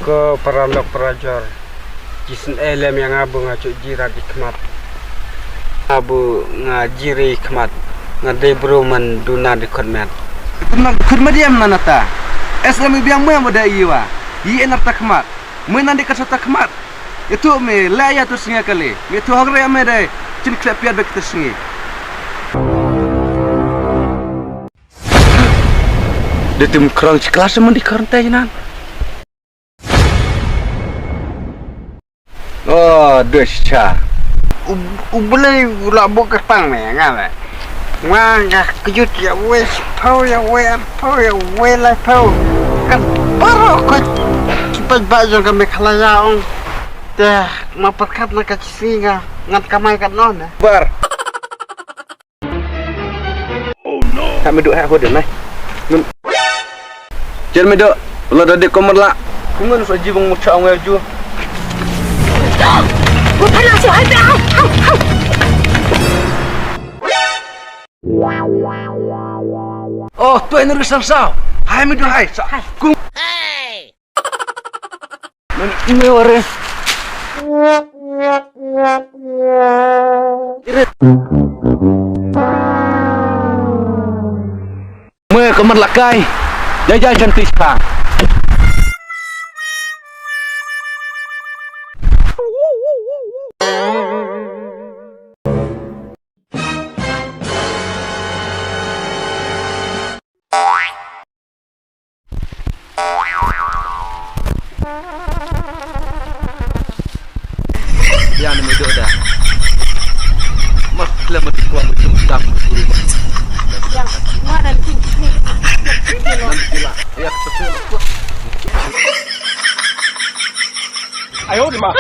ke peralok perajor jisen elem yang abu ngacuk jira di kemat abu ngajiri kemat ngadebro man duna di konmet khudma diam nanata eslami biang me moda iwa yi enarta kemat me nandi kasata kemat itu me laya tu singa kali me tu hagre me dai cin klep piar bek singi detim krang kelas men di kartai nan. Oh, desha. ubulai ulabo ketang me ngale ngah kejut ya wes pau ya lai pau kan paro ko kipas bajo kami kalayaong teh maperkat na kacisinga ngat kamay kat non Bar. Oh no. Kami duk hak hoden nai. Jen me duk, lo dade komer la. Kungan so jibong mo cha ngel ju. 我喷了小孩子，Oh, tu ini risang sao. Hai me duk hai. Kung. Me ore. Me komer la kai. Jajal cantik ka. Yan mo do da. Mas lama di kuang itu tak berubah. yang mana nih? Ya betul. 哎呦我的妈！